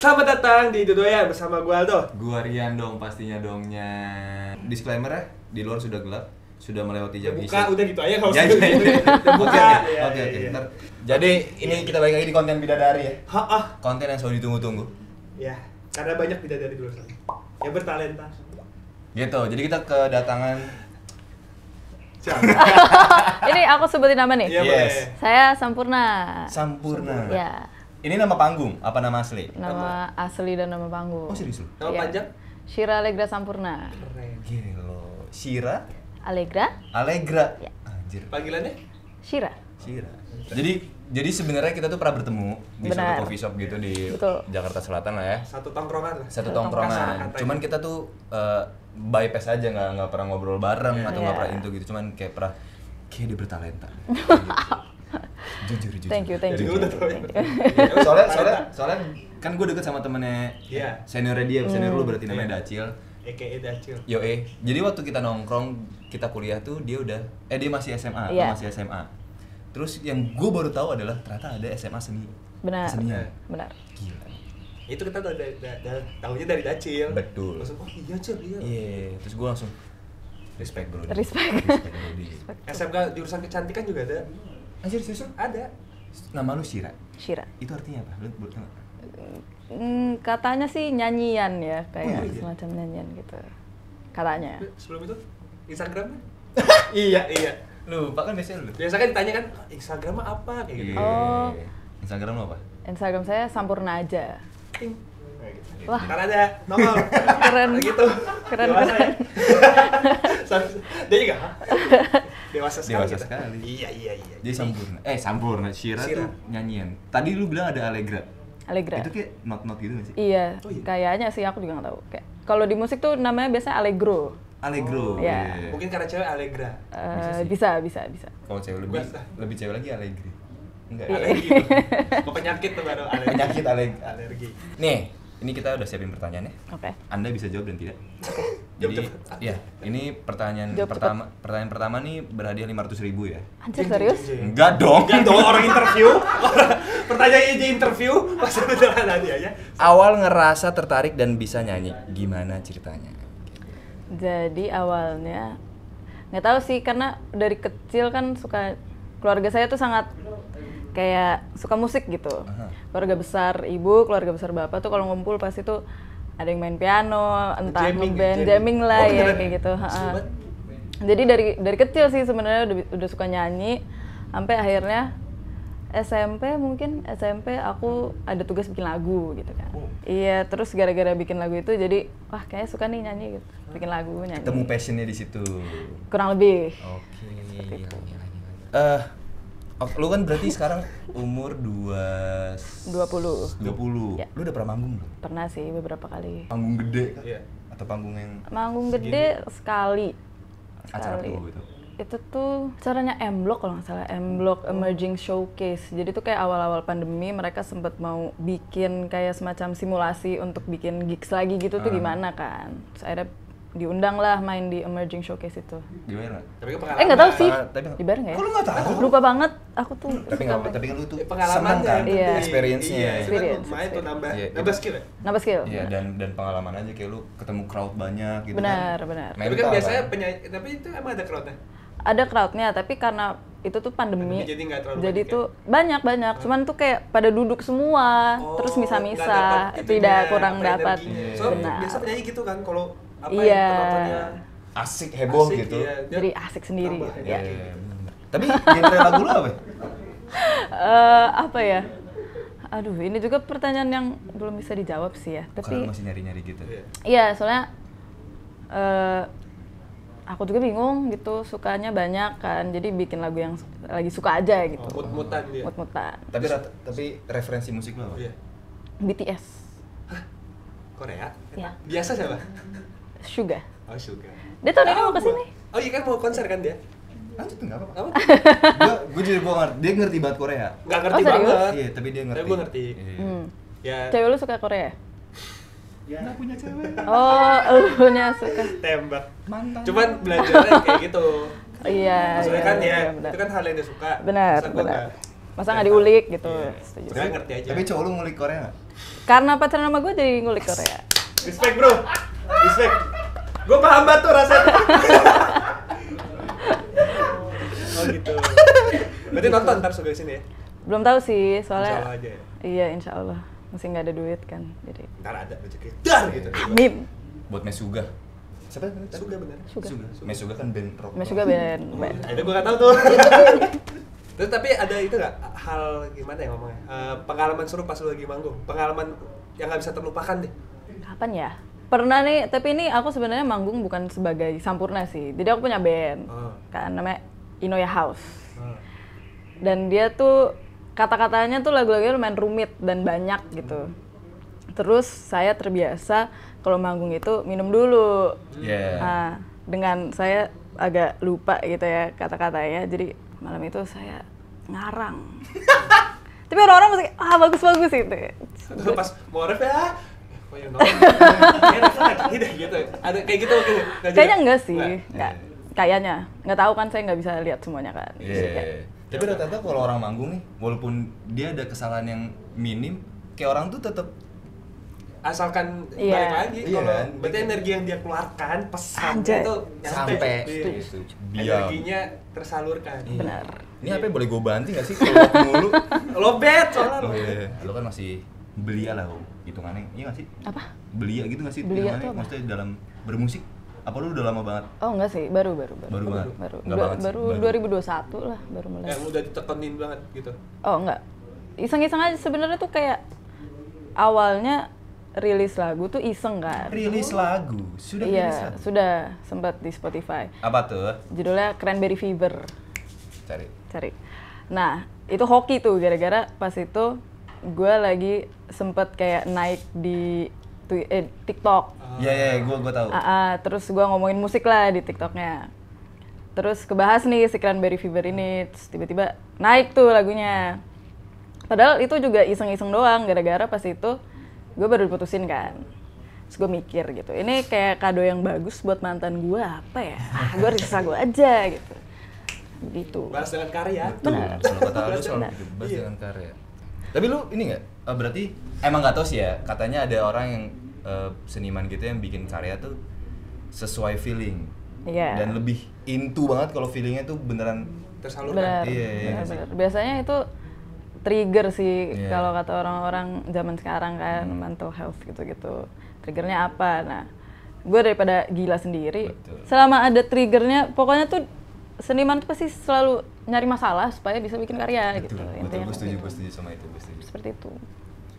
Selamat datang di Dodoyan bersama gue Aldo. Gua Rian dong pastinya dongnya. Disclaimer ya, di luar sudah gelap, sudah melewati jam Buka, udah gitu aja, nggak Ya, usah. Oke, Iya, oke. iya. Ntar. Jadi ini kita balik lagi di konten bidadari ya. Ha. Konten yang selalu ditunggu-tunggu. Ya, karena banyak bidadari di luar sana. Ya bertalenta. Gitu. Jadi kita kedatangan. Siapa? Ini aku sebutin nama nih. Iya, Yes. boleh. Saya Sampurna. Sampurna. Ya, Ini nama panggung, apa nama asli? nama asli dan nama panggung. Oh serius lu? Nama Iya. panjang? Shira Allegra Sampurna. Keren. Gila. Shira? Allegra? Allegra. Ya. Anjir. Panggilannya? Shira. Shira. Jadi sebenarnya kita tuh pernah bertemu di Benar. suatu coffee shop gitu di Betul. Jakarta Selatan lah ya. Satu tongkrongan lah. Satu Masyarakat tongkrongan. aja. Cuman kita tuh bypass aja nggak pernah ngobrol bareng atau nggak Iya. pernah itu gitu. Cuman kayak pernah kayak dia bertalenta. Jujur. Thank you. Jadi lu udah tahu ya. Soalnya kan gue deket sama temennya Iya. seniornya dia, senior lu berarti namanya Dacil. AKA Dacil. Jadi waktu kita nongkrong, kita kuliah tuh dia udah dia masih SMA, Iya. masih SMA. Terus yang gue baru tahu adalah ternyata ada SMA seni. Benar. Kesenian. Benar. Gila. Itu kita tahunya dari Dacil. Betul. Langsung, oh iya Cil, iya. Iya, terus gue langsung respect bro. Respect. bro. SMK jurusan kecantikan juga ada. Anjir serius? Ada. Nama lu Shira? Shira. Itu artinya apa? Lu tahu nggak? Katanya sih nyanyian ya, kayak Oh, iya. semacam nyanyian gitu. Katanya. Sebelum itu Instagramnya? Iya. Iya. Lupa kan biasanya lu. Biasa kan ditanya kan, Instagram apa kayak gitu. Iya. Oh. Instagram lu apa? Instagram saya Sampurna aja. Ting. Kayak gitu. Wah. Kan ada nongol. Keren. gitu. Keren. Dewasa ya? Dia juga. Hah? Dewasa Dewasa kita. sekali. Iya. Jadi Sampurna. Shira tuh nyanyian. Tadi lu bilang ada Allegra. Allegra. Itu kayak not gitu gak sih? Iya, Oh, iya? kayaknya sih aku juga nggak tahu. Kayak kalau di musik tuh namanya biasanya Allegro. Allegro. Iya. Mungkin karena cewek Allegra. Bisa sih. Bisa. Kalau cewek Bisa. lebih cewek lagi Allegri. Enggak. Alergi. Kok penyakit tuh baru alergi. Penyakit Alergi. Nih, ini kita udah siapin pertanyaannya. Oke. Anda bisa jawab dan tidak. Jawab Jadi, cepat. ya, ini pertanyaan Jawab pertama. Pertanyaan pertama nih berhadiah 500.000 ya. Anjir serius? Enggak dong. Enggak dong, orang interview. Pertanyaannya aja interview, masa beneran hadiahnya? Awal ngerasa tertarik dan bisa nyanyi. Gimana ceritanya? Jadi awalnya nggak tahu sih karena dari kecil kan suka keluarga saya tuh sangat kayak suka musik gitu. Aha. Keluarga besar ibu, keluarga besar bapak tuh kalau ngumpul pasti tuh ada yang main piano, entah Jamming, ngeband, jamming. jamming lah Oh, ya beneran? kayak gitu. Seru Ha-ha. banget. Jadi dari kecil sih sebenarnya udah suka nyanyi sampai akhirnya SMP aku ada tugas bikin lagu gitu kan. Oh. Iya, terus gara-gara bikin lagu itu jadi wah kayaknya suka nih nyanyi gitu. Bikin lagu, nyanyi. Ketemu passionnya di situ. Kurang lebih. Oke. itu. Lu kan berarti sekarang umur 20. 20. Ya. Lu udah pernah manggung belum? Pernah sih beberapa kali. Panggung gede kan? Iya. Atau panggung yang Manggung gede sekali. acara apa gitu? Itu tuh acaranya M-Block kalau nggak salah, M-Block Emerging Showcase. Jadi tuh kayak awal-awal pandemi mereka sempat mau bikin kayak semacam simulasi untuk bikin gigs lagi gitu tuh gimana kan. Terus akhirnya diundang lah main di Emerging Showcase itu. Gimana? Tapi kan pengalaman. Nggak tahu sih, Tapi dibayar nggak ya? Kok lu nggak tahu? Lupa banget, aku tuh Tapi suka tapi kan lu tuh Pengalaman senang kan? Iya. Experience-nya. Iya, Experience, lumayan tuh nambah. Iya, Nambah skill ya? nambah skill. Iya, dan pengalaman aja kayak lu ketemu crowd banyak gitu Benar, kan. benar. Tapi kan biasanya penyanyi, tapi itu emang ada crowdnya? Ada crowdnya, tapi karena itu tuh pandemi, Jadi nggak terlalu jadi banyak tuh banyak, cuman tuh kayak pada duduk semua, Oh, terus nggak misa-misa, dapat itunya, tidak kurang apa, dapat. energinya. Iya. Soalnya Benar. biasa penyanyi gitu kan, kalau apa Iya. yang penontonnya Asik heboh asik, gitu. iya. Dia Jadi asik sendiri tambah. gitu. Iya, Ya. iya, bener. Tapi genre lagu lu apa? Apa ya? Aduh, ini juga pertanyaan yang belum bisa dijawab sih ya. Karena Tapi lu masih nyari-nyari gitu. Iya. iya, soalnya aku juga bingung gitu, sukanya banyak kan. Jadi bikin lagu yang lagi suka aja gitu. Oh, mut-mutan dia. Mut-mutan. Tapi referensi musik lu apa? Iya. BTS. Korea? Iya. Biasa siapa? Suga. Oh, Suga. Dia tahun ini mau kesini. Oh iya kan mau konser kan dia? Lanjut enggak apa-apa. Apa? Gua ngerti, dia ngerti banget Korea. Nggak ngerti Oh, serius? banget. Iya, tapi dia ngerti. Tapi gue ngerti. Iya. Ya, Cewek lu suka Korea? Nggak punya cewek. Oh, elunya suka. tembak. Mantan. Cuman belajarnya kayak gitu. Iya. Maksudnya kan ya, benar. itu kan hal yang dia suka. Benar, Masa gua benar. nggak- Masa nggak diulik gitu. Iya. Setuju. Sebenarnya ngerti aja. Tapi cowok lu ngulik Korea nggak? Karena pacaran sama gue jadi ngulik Korea. Respect bro, respect. Gue paham banget tuh rasanya. Oh gitu. Berarti nonton ntar Suga sini ya? Belum tahu sih, soalnya Insya Allah aja ya? Iya, insya Allah. Masih nggak ada duit kan, jadi Ntar ada rezeki. Dar gitu. amin. Buat Mesuga. Siapa? Suga bener. Suga. Mesuga kan band rock. Mas juga band. Ada gue nggak tahu tuh. Terus tapi ada itu nggak hal gimana ya ngomongnya? Pengalaman seru pas lu lagi manggung, pengalaman yang nggak bisa terlupakan deh. Kapan ya? Pernah nih, tapi ini aku sebenarnya manggung bukan sebagai Sampurna sih. Jadi aku punya band, kan namanya Inoya House. Dan dia tuh kata-katanya tuh lagu-lagunya lumayan rumit dan banyak gitu. Terus saya terbiasa kalau manggung itu minum dulu. Yeah. Nah, dengan saya agak lupa gitu ya kata-katanya. Jadi malam itu saya ngarang. Tapi orang-orang masih bagus-bagus gitu. Terus pas mau ref ya, kok yang nonton? Kayaknya refnya gini deh gitu. Ada kayak gitu mungkin. Kayaknya enggak sih, enggak. Kayaknya nggak tahu kan, saya nggak bisa lihat semuanya kan. Iya. Tapi rata-rata kalau orang manggung nih, walaupun dia ada kesalahan yang minim, kayak orang tuh tetap asalkan Iya. balik lagi Iya kalau kan? berarti energi yang dia keluarkan pesannya Anjay. itu sampai Iya. gitu. Energinya tersalurkan. Benar. Ini apa boleh gue banting gak sih kalau aku mulu? Lobet soalnya Oh lo. iya, lo kan masih belia lah hitungannya, iya gak sih? Apa? Belia gitu gak sih Belia hitungannya? tuh apa? Maksudnya dalam bermusik? Apa lu udah lama banget? Oh enggak sih, baru. Baru banget? Baru, Nggak banget sih, baru 2021 lah, baru mulai. Yang udah ditekenin banget gitu. Oh enggak, iseng-iseng aja sebenarnya tuh kayak awalnya rilis lagu tuh iseng kan. Rilis lagu? Sudah rilis Iya, lagu? sudah sempat di Spotify. Apa tuh? Judulnya Cranberry Fever. Cari. Nah, itu hoki tuh gara-gara pas itu gue lagi sempet kayak naik di TikTok. Iya, gue tahu. Terus gue ngomongin musik lah di TikToknya. Terus kebahas nih si Cranberry Fever ini, terus tiba-tiba naik tuh lagunya. Padahal itu juga iseng-iseng doang, gara-gara pas itu gue baru diputusin kan. Terus gue mikir gitu, ini kayak kado yang bagus buat mantan gue apa ya? Gue rilis lagu aja gitu. Gitu. Balas dengan karya. Benar. Kalau kata lu selalu Benar. bebas Iya. dengan karya. Tapi lu ini nggak? Berarti emang nggak tahu sih ya. Katanya ada orang yang seniman gitu yang bikin karya tuh sesuai feeling. Iya. Dan lebih into banget kalau feelingnya tuh beneran. Tersalurkan. Benar. Iya, Benar. Biasanya itu trigger sih Iya. kalau kata orang-orang zaman sekarang kan, mental health gitu-gitu. Triggernya apa? Nah, gue daripada gila sendiri, Betul. selama ada triggernya, pokoknya tuh seniman tuh pasti selalu nyari masalah supaya bisa bikin karya gitu. Betul, Intinya gue gitu. setuju sama itu, gue setuju. Seperti itu.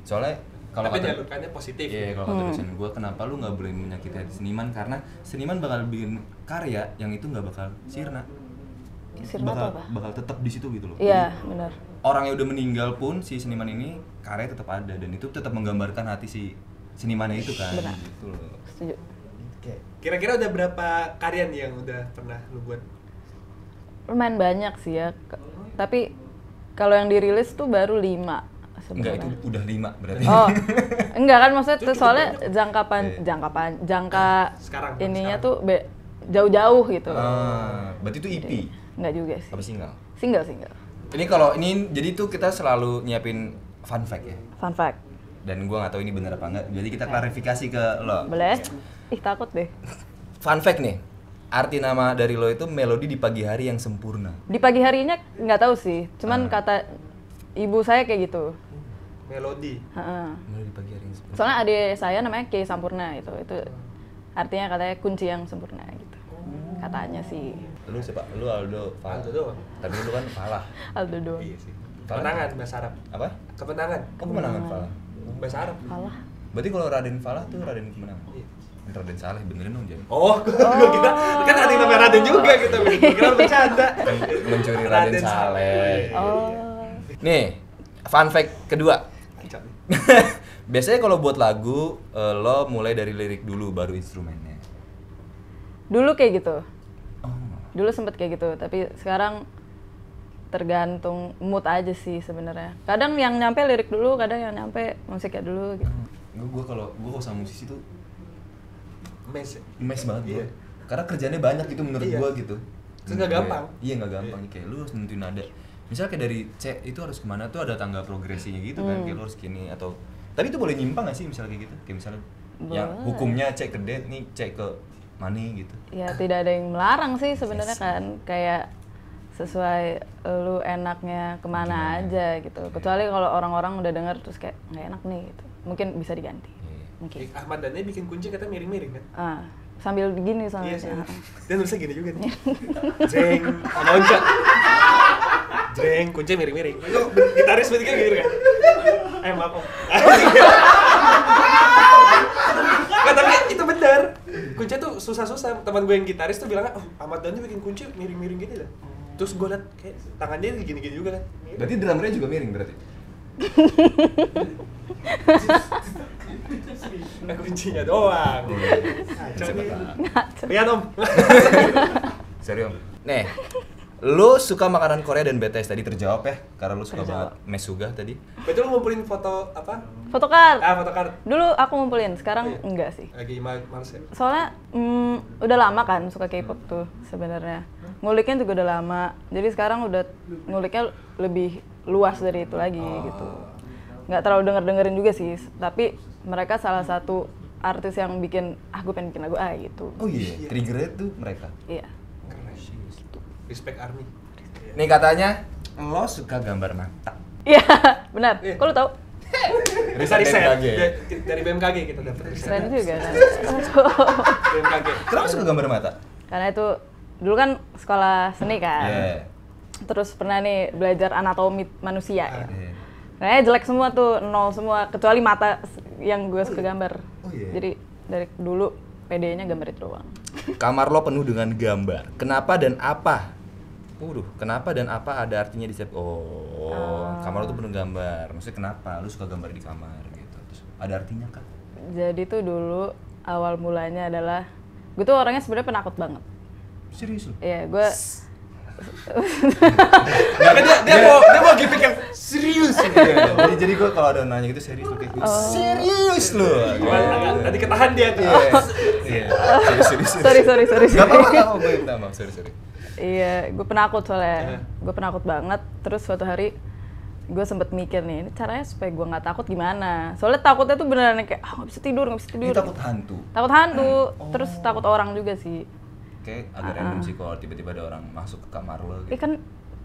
Soalnya kalau Tapi kata jalurkannya positif. iya, kalau kata dosen gue, kenapa lu nggak boleh menyakiti hati seniman? Karena seniman bakal bikin karya yang itu nggak bakal sirna. Sirna bakal, tuh apa? bakal tetap di situ gitu loh. Iya, Jadi, benar. orang yang udah meninggal pun si seniman ini karya tetap ada dan itu tetap menggambarkan hati si senimannya itu kan. Benar. Gitu loh. Setuju. Kira-kira udah berapa karya nih yang udah pernah lu buat? Lumayan banyak sih ya. Tapi kalau yang dirilis tuh baru 5 Enggak, sebenarnya. itu udah 5 berarti. Oh, enggak kan maksudnya Itu tuh cukup soalnya banyak. jangka Sekarang, ininya sekarang. tuh jauh-jauh gitu. Berarti itu EP. Enggak juga sih. Apa single? Single. Ini kalau ini jadi tuh kita selalu nyiapin fun fact ya. Fun fact. Dan gua nggak tahu ini bener apa enggak. Jadi kita klarifikasi ke lo. Boleh? Ih, takut deh. Fun fact nih. Arti nama dari lo itu melodi di pagi hari yang sempurna. Di pagi harinya nggak tahu sih. Cuman kata ibu saya kayak gitu. Melodi. Heeh. Melodi di pagi hari yang sempurna. Soalnya adik saya namanya Kei Sampurna itu artinya katanya kunci yang sempurna gitu. Katanya sih. Lu siapa? Lu Aldo Falah. Aldo doang. Tapi lu kan Falah. Aldo doang. Iya sih. Falah. Kemenangan bahasa Arab. Apa? Kemenangan. Oh, kemenangan Falah. Bahasa Arab. Kalah. Berarti kalau Raden Falah tuh Raden kemenangan. Iya. Raden Saleh benerin dong jadi. Oh, gue kira kan ada yang namanya Raden juga gitu. Gue kira bercanda. Mencuri Raden Saleh. Oh. Nih, fun fact kedua. Kacau. Biasanya kalau buat lagu lo mulai dari lirik dulu baru instrumennya. Dulu kayak gitu. Oh. Dulu sempet kayak gitu, tapi sekarang tergantung mood aja sih sebenarnya. Kadang yang nyampe lirik dulu, kadang yang nyampe musiknya dulu gitu. Gue kalau sama musisi tuh Mes. mes banget gue. Iya. Karena kerjanya banyak gitu menurut Iya. gue gitu. Terus nggak gampang. Iya nggak gampang. Kayak lu harus nentuin nada. Misalnya kayak dari C itu harus kemana tuh ada tangga progresinya gitu kan. Kayak lu harus gini atau Tapi itu boleh nyimpang nggak sih misalnya kayak gitu? Kayak misalnya yang Boleh. hukumnya cek ke date nih, cek ke money gitu. Ya tidak ada yang melarang sih sebenarnya kan, kayak sesuai lu enaknya kemana aja gitu. Kecuali kalau orang-orang udah denger terus kayak nggak enak nih gitu, mungkin bisa diganti. Mungkin. Ahmad Dhani bikin kunci kata miring-miring kan? Sambil gini Iya soalnya. sih. Dan bisa gini juga nih. Jeng, sama Onca. Jeng, kunci miring-miring. Itu gitaris berarti kan gitu kan? Maaf om. Nggak, tapi itu benar. Kunci tuh susah-susah. Teman gue yang gitaris tuh bilangnya, Ahmad Dhani bikin kunci miring-miring gitu dah. Terus gue liat kayak tangan dia gini-gini juga kan. Berarti drummernya juga miring berarti? Nah, kuncinya doang. Kacau nih. Lihat om. Serius. Nih, lu suka makanan Korea dan BTS tadi terjawab ya? Karena lu suka banget Mesuga tadi. Betul lu ngumpulin foto apa? Photocard. Photocard. Dulu aku ngumpulin, sekarang enggak sih. Lagi males ya? Soalnya udah lama kan suka K-pop tuh sebenarnya. Nguliknya juga udah lama. Jadi sekarang udah nguliknya lebih luas dari itu lagi gitu. Nggak terlalu dengerin juga sih, tapi mereka salah satu artis yang bikin gue pengen bikin lagu gitu. Oh iya, triggernya tuh mereka. Iya. Keren. Respect Army. Nih katanya lo suka gambar mata. Iya, benar. Iya. Kok lu tahu? Riset BMKG. dari BMKG kita dapat riset. Keren juga kan. BMKG. Kenapa suka gambar mata? Karena itu dulu kan sekolah seni kan. Iya. Terus pernah nih belajar anatomi manusia ya. Iya. Kayaknya jelek semua tuh, nol semua, kecuali mata yang gue suka gambar. Oh iya. Jadi dari dulu PD-nya gambar itu doang. Kamar lo penuh dengan gambar. Kenapa dan apa? Kenapa dan apa ada artinya di setiap kamar lo tuh penuh gambar. Maksudnya kenapa? Lu suka gambar di kamar gitu. Terus ada artinya kan? Jadi tuh dulu awal mulanya adalah gue tuh orangnya sebenarnya penakut banget. Serius lu? Iya, gue Dia mau gimmick yang serius. Jadi gue kalau ada nanya gitu serius lu kayak serius lu. Tadi ketahan dia tuh. Iya. Serius. sorry. Gak apa-apa, gue minta maaf, sorry. Iya, gue penakut soalnya. Gue penakut banget. Terus suatu hari gue sempet mikir nih, ini caranya supaya gue nggak takut gimana? Soalnya takutnya tuh beneran kayak nggak bisa tidur. Ini takut hantu. Takut hantu, terus takut orang juga sih. Kayak agak random sih kalau tiba-tiba ada orang masuk ke kamar lo gitu. Kan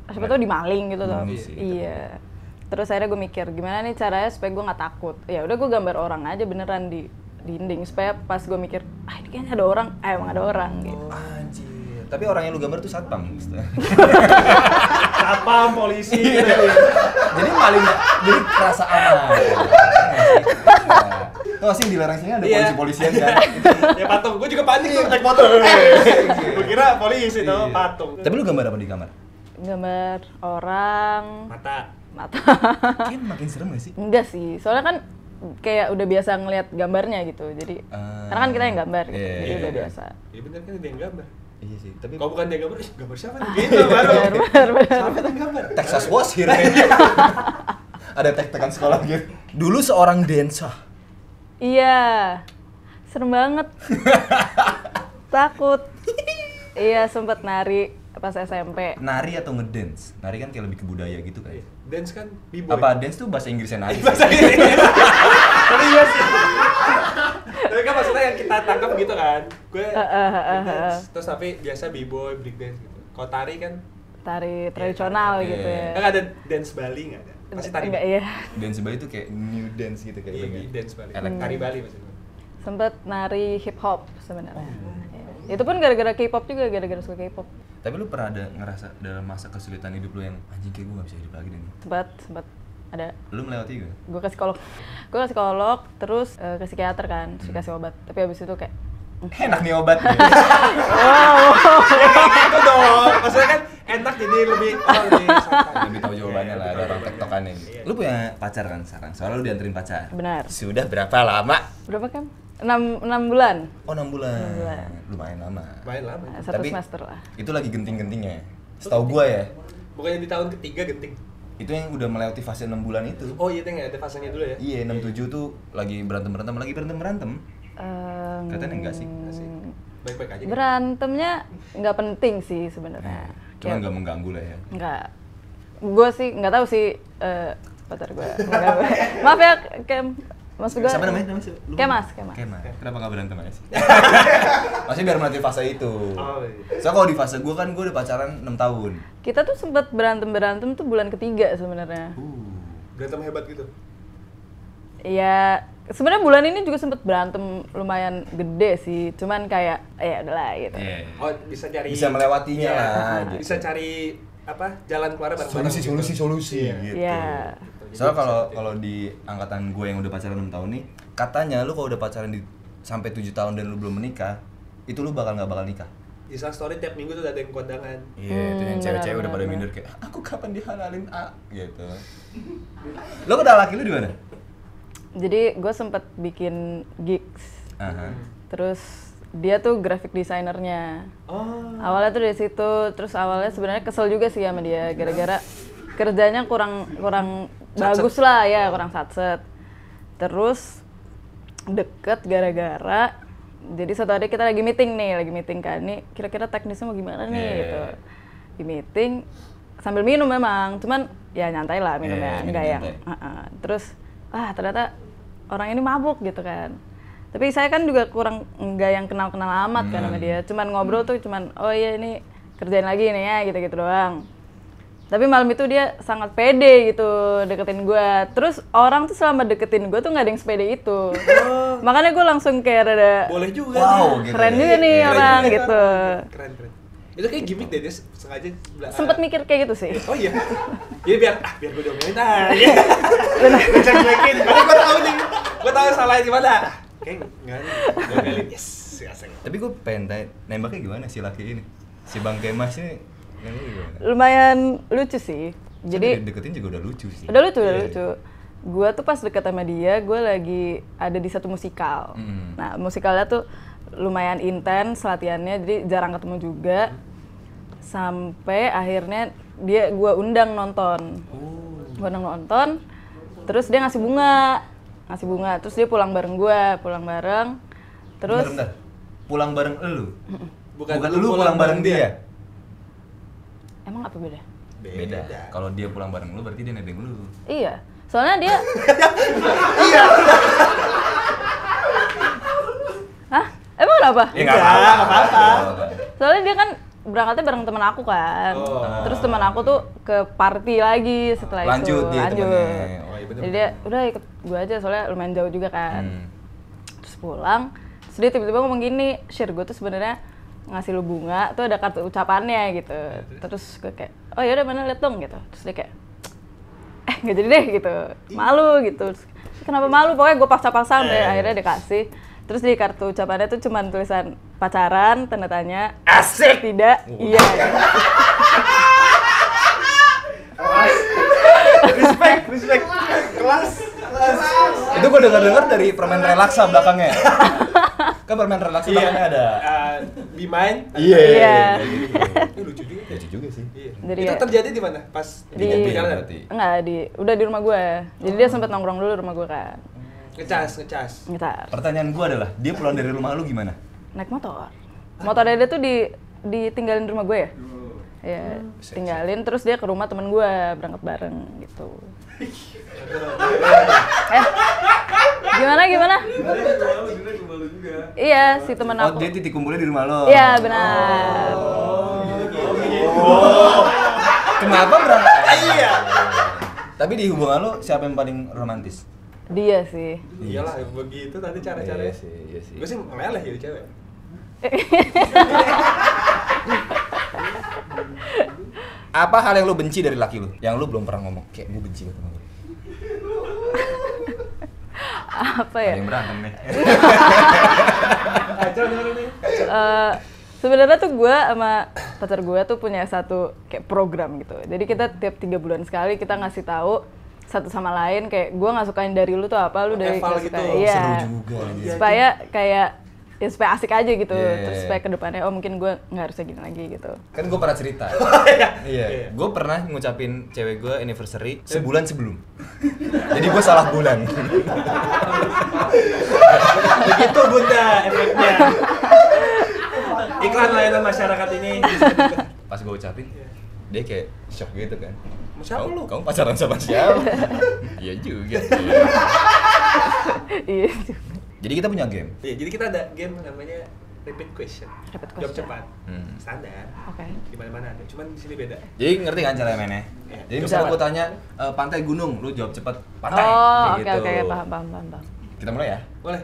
siapa tau dimaling gitu tuh. Sih, iya. Terus akhirnya gue mikir gimana nih caranya supaya gue nggak takut. Ya udah gue gambar orang aja beneran di dinding supaya pas gue mikir ini kayaknya ada orang, emang ada orang gitu. Anjir. Tapi orang yang lu gambar tuh satpam. Satpam, polisi. Jadi paling jadi kerasa aman. Oh sih di lereng sini ada polisi-polisian kan. Ya patung, gue juga panik tuh naik motor. Gue kira polisi tuh patung. Tapi lu gambar apa di kamar? Gambar orang, Mata. Kayaknya makin serem gak sih? enggak sih, soalnya kan kayak udah biasa ngelihat gambarnya gitu, jadi karena kan kita yang gambar gitu, jadi udah biasa. Iya bener kan dia yang gambar. Iya sih, tapi Kalau bukan dia gambar, gambar siapa nih? Gitu baru. Benar. Siapa yang gambar? Texas was here. Ada tek-tekan sekolah gitu. Dulu seorang dansa. Iya, serem banget. Takut. Iya, sempet nari pas SMP. Nari atau ngedance? Nari kan kayak lebih ke budaya gitu kan. Dance kan b-boy. Apa dance tuh bahasa Inggrisnya nari? Bahasa Inggris. Tapi iya sih. Tapi kan maksudnya yang kita tangkap gitu kan. Gue dance, terus tapi biasa b-boy, break dance gitu. Kalau tari kan Tari tradisional gitu ya. Kan ada dance Bali nggak ada? Pasti tari. Enggak, iya. Dance Bali tuh kayak new dance gitu Iya, kayak dance Bali. Elektrik. Tari Bali maksudnya. Sempet nari hip hop sebenarnya. Iya. Itu pun gara-gara K-pop juga, gara-gara suka K-pop. Tapi lu pernah ada ngerasa dalam masa kesulitan hidup lu yang anjing kayak gue gak bisa hidup lagi deh nih? Sempet ada. Lu melewati gak? Gue ke psikolog, terus ke psikiater kan, terus dikasih obat. Tapi abis itu kayak Enak nih obat. Itu dong. Maksudnya kan enak jadi lebih santai. Lebih tahu jawabannya lah, ada orang tektokannya gitu. Lu punya pacar kan sekarang? Soalnya lu dianterin pacar. benar. Sudah berapa lama? Berapa kan? 6 bulan. Oh 6 bulan. 6 bulan. Lumayan lama. Main lama. Satu Tapi- semester lah. Itu lagi genting-gentingnya. Setahu gua ya, Bukannya di tahun ketiga genting. itu yang udah melewati fase 6 bulan itu. Oh iya, ada fasenya dulu ya. Iya, 6-7 tuh lagi berantem. Katanya enggak sih? Baik-baik aja. Kan? Berantemnya nggak penting sih sebenarnya. Cuman Ya, nggak mengganggu lah ya. nggak. Gue sih nggak tahu sih pacar gue. Maaf ya, Kem. Maksud gue Siapa namanya? Kemas. Kenapa nggak berantem aja sih? Maksudnya biar melatih fase itu. Oh, iya. Soalnya kalau di fase gue kan gue udah pacaran 6 tahun. Kita tuh sempet berantem tuh bulan ketiga sebenarnya. Berantem hebat gitu. Iya, sebenarnya bulan ini juga sempet berantem lumayan gede sih. Cuman kayak ya udahlah gitu. Yeah. Oh, bisa melewatinya lah. Gitu. Bisa cari jalan keluar bareng-bareng. Solusi gitu. Iya. Soalnya kalau di angkatan gue yang udah pacaran 6 tahun nih, katanya lu kalau udah pacaran sampai 7 tahun dan lu belum menikah, itu lu nggak bakal nikah. Instagram story tiap minggu tuh ada yang kondangan. Iya, itu yang cewek-cewek udah pada minder kayak, aku kapan dihalalin gitu. Lo kenal laki lu di mana? Jadi gue sempet bikin gigs. Terus dia tuh graphic desainernya. Awalnya tuh dari situ, terus awalnya sebenarnya kesel juga sih sama dia gara-gara kerjanya kurang bagus lah ya, kurang satset. Terus deket gara-gara jadi suatu hari kita lagi meeting kan, nih kira-kira teknisnya mau gimana nih gitu. Di meeting sambil minum memang, cuman ya nyantai lah minumnya, enggak yang terus ternyata orang ini mabuk gitu kan. Tapi saya kan juga kurang enggak yang kenal-kenal amat kan sama dia. Cuman ngobrol tuh oh iya ini kerjain lagi nih ya gitu-gitu doang. Tapi malam itu dia sangat pede gitu deketin gue. Terus orang tuh selama deketin gue tuh nggak ada yang sepede itu. Makanya gue langsung kayak rada boleh juga. Wow, gitu. Keren juga nih orang gitu. Keren. Itu kayak gimmick deh, dia sengaja sempet mikir kayak gitu sih. Oh iya. Jadi biar gue diomelin aja. Gue cek-cekin. Karena gue tahu salahnya di mana. Kayak enggak nih. Diomelin. Yes, asik. Tapi gue pengen tanya, nembaknya gimana si laki ini? Si Bang Kemas ini lumayan lucu sih. Jadi deketin juga udah lucu sih. Udah lucu. Gua tuh pas deket sama dia, gue lagi ada di satu musikal. Nah, musikalnya tuh lumayan intens latihannya, jadi jarang ketemu juga. Sampai akhirnya gua undang nonton. Gua undang nonton. Terus dia ngasih bunga. Terus dia pulang bareng gua, Terus bentar. Pulang bareng elu? Bukan lu pulang bareng dia? Emang apa beda? Beda. Kalau dia pulang bareng lu berarti dia nebeng lu. Iya. Soalnya dia Iya. Hah? Emang kenapa? Ya enggak apa-apa. Soalnya dia kan berangkatnya bareng teman aku kan. Terus teman aku tuh ke party lagi setelah lanjut itu. Dia temennya. Jadi dia udah ikut gue aja soalnya lumayan jauh juga kan. Terus pulang, terus dia tiba-tiba ngomong gini, "Share, gue tuh sebenarnya ngasih lu bunga tuh ada kartu ucapannya gitu." Terus gue kayak, "Oh yaudah mana liat dong," gitu. Terus dia kayak, nggak jadi deh gitu, malu gitu. Terus, kenapa malu? Pokoknya gue paksa-paksa sampai akhirnya dikasih. Terus di kartu ucapannya tuh cuman tulisan pacaran, tanda tanya, asik, tidak, iya. Respect, kelas. Itu gue dengar dari permen relaksa belakangnya. Kan permen relaksa belakangnya ada. Be mine. Iya. Lucu juga sih. Jadi itu terjadi di mana? Pas di jalan? Enggak, udah di rumah gue. Jadi dia sempat nongkrong dulu di rumah gue kan. Ngecas. Pertanyaan gue adalah, dia pulang dari rumah lu gimana? Naik motor. Motornya dia tuh ditinggalin di rumah gue ya. Ya, tinggalin terus dia ke rumah temen gue, berangkat bareng gitu. Gimana? Iya, si temen aku. Oh, dia titik kumpulnya di rumah lo? Iya, benar. Kenapa berangkat? Iya. Tapi di hubungan lo, siapa yang paling romantis? Dia sih. Iyalah, begitu tadi cara-caranya. Iya sih. Gue sih meleleh jadi cewek. Apa hal yang lo benci dari laki lo? Yang lo belum pernah ngomong, kayak gue benci banget sama lo. Apa ya? Ada yang berantem nih. Kacau nih. Sebenarnya tuh gue sama pacar gue tuh punya satu kayak program gitu. Jadi kita tiap 3 bulan sekali kita ngasih tahu satu sama lain kayak gue nggak sukain dari lu tuh apa, lu dari Eval gak gitu. suka. Iya. Seru juga. Supaya kayak ya supaya asik aja gitu. Terus supaya kedepannya mungkin gue nggak harusnya gini lagi gitu. Kan gue pernah cerita. Iya. Gue pernah ngucapin cewek gue anniversary sebulan sebelum. Jadi gue salah bulan. Begitu Bunda efeknya. Iklan layanan masyarakat ini. Pas gue ucapin, dia kayak shock gitu kan. Siapa lu? Kamu pacaran sama siapa? Iya juga. Iya. Jadi kita punya game. Iya, jadi kita ada game namanya repeat question. Repeat Jawab question. cepat. Standar. Oke. Di mana-mana ada, cuman di sini beda. Jadi ngerti kan cara mainnya? Iya. Jadi misalnya gue tanya pantai gunung, lu jawab cepet pantai. Oh, kayak oke, gitu. paham. Kita mulai ya. Boleh.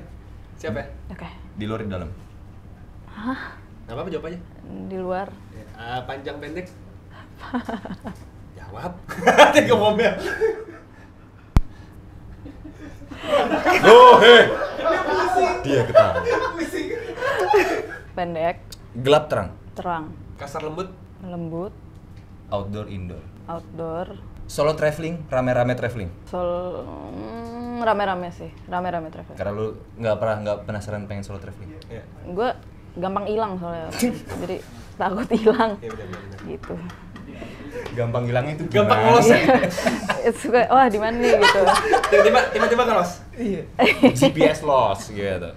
Siapa ya? Oke. Di luar di dalam. Nggak apa-apa jawab aja. Di luar. Ya, panjang pendek. Jawab. Tiga mobil. Oh, hei. Dia ketawa. Pendek, Gelap terang. terang, Kasar lembut. lembut, Outdoor indoor. outdoor, Solo traveling, rame-rame traveling. rame-rame sih, rame-rame traveling. Karena lu nggak penasaran pengen solo traveling. Iya. Gue gampang hilang soalnya, jadi takut hilang Iya benar. gitu. Gampang hilangnya itu Gampang gimana? ngelos ya. Suka, wah di mana nih gitu. Tiba-tiba ngelos. Iya. GPS loss gitu.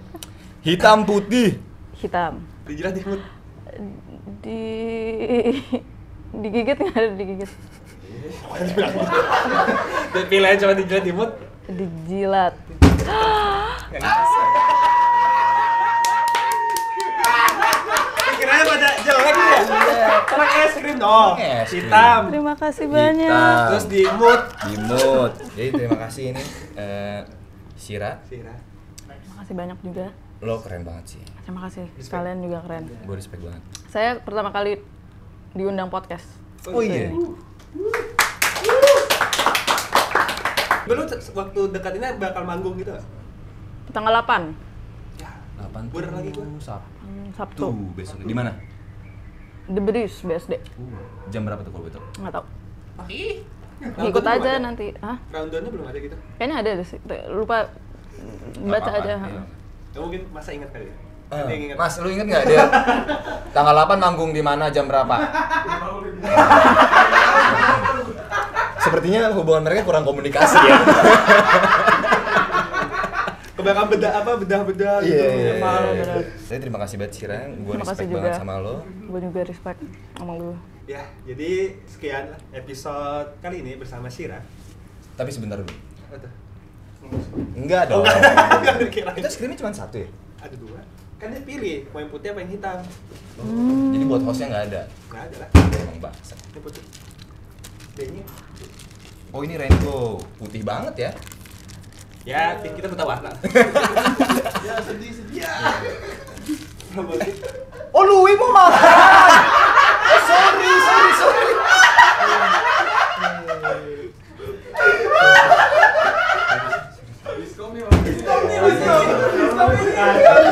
Hitam putih. Hitam, Dijilat di mulut. di digigit nggak ada digigit, Pilih aja coba dijilat di mulut. dijilat, Yang kasar. Pikirannya pada jelek ya. Orang es krim dong. Es krim. Hitam. terima kasih banyak. Hitam. Terus di mood. Di mood. Jadi terima kasih ini Sira. Sira. Terima kasih banyak juga. Lo keren banget sih. Terima kasih, kalian juga keren. Gue respect banget. Saya pertama kali diundang podcast. Oh iya. Lu waktu dekat ini bakal manggung gitu nggak? Tanggal 8, Ya. 8 Bener lagi gua. Sabtu Sabtu. besok. Di mana? The Breeze, BSD. Jam berapa tuh kalau betul? Nggak tahu. Ih. Ikut aja nanti. Hah? Rundown-nya belum ada gitu. Kayaknya ada deh sih. Lupa baca Apa-apa, aja. iya. Ya, mungkin masa ingat kali ya. Nanti yang ingat. Mas, lu inget nggak dia tanggal 8 manggung di mana jam berapa? Sepertinya hubungan mereka kurang komunikasi ya. Kebanyakan bedah gitu. Iya. bener. Saya terima kasih banget Sira, gue Terima kasih respect banget juga. sama lo. Gue juga respect sama lu. Ya, jadi sekian lah episode kali ini bersama Sira. Tapi sebentar dulu. Apa tuh? Enggak dong. Nggak dikira. Kita screennya cuma satu ya? Ada dua. Kan dia pilih mau yang putih apa yang hitam. Jadi buat hostnya nggak ada. Nggak ada lah. Emang bahasa. Ini putih. B-nya. Oh ini rainbow, putih banget ya. Ya, kita buta warna. Ya, sedih. Ya. Nggak boleh. Oh Louis mau makan. Oh sorry.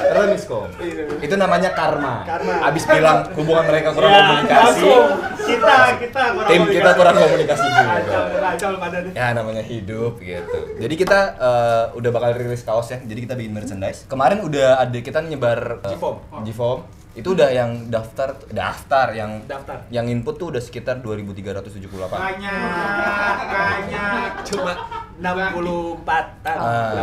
Remiskom. Itu namanya karma. Abis bilang hubungan mereka kurang komunikasi. Kita Tim kita kurang komunikasi juga. Kacau pada deh. Ya namanya hidup gitu. Jadi kita udah bakal rilis kaos ya. Jadi kita bikin merchandise. Kemarin udah ada kita nyebar G-Form. Itu udah yang daftar yang input tuh udah sekitar 2.378. Banyak. Cuma 64-an.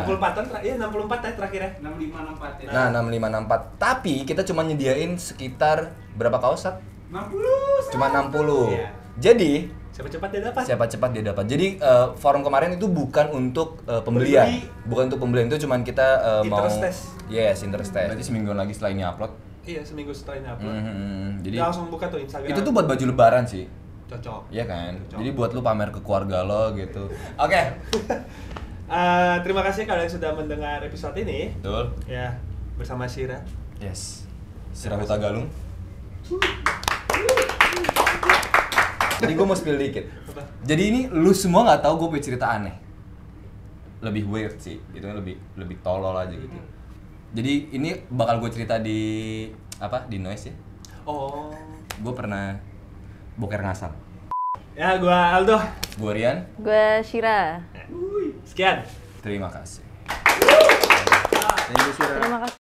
64-an iya 64 ya terakhir ya. 6564 ya. Nah, 6564. Tapi kita cuma nyediain sekitar berapa kaos, Sat? 60. Cuma 60. Iya. Jadi Siapa cepat dia dapat. siapa cepat dia dapat. Jadi forum kemarin itu bukan untuk pembelian, bukan untuk pembelian, itu cuman kita mau Interest test. Yes, interest test. Berarti semingguan lagi setelah ini upload. Iya, seminggu setelah ini upload. Jadi Dia langsung buka tuh Instagram. itu tuh buat baju lebaran sih. Cocok. Iya kan? Cocok. Jadi buat lu pamer ke keluarga lo gitu. Oke. Terima kasih kalian sudah mendengar episode ini. Betul. Ya, bersama Sira. Yes. Sirahuta Galung. Jadi gue mau spill dikit. Apa? Jadi ini lu semua nggak tahu gue punya cerita aneh. Lebih weird sih, itu lebih tolol aja gitu. Jadi ini bakal gue cerita di di Noise ya. Oh. Gue pernah boker ngasal. Ya, gua Aldo. Gue Rian. Gue Shira. Sekian. Terima kasih. Terima kasih.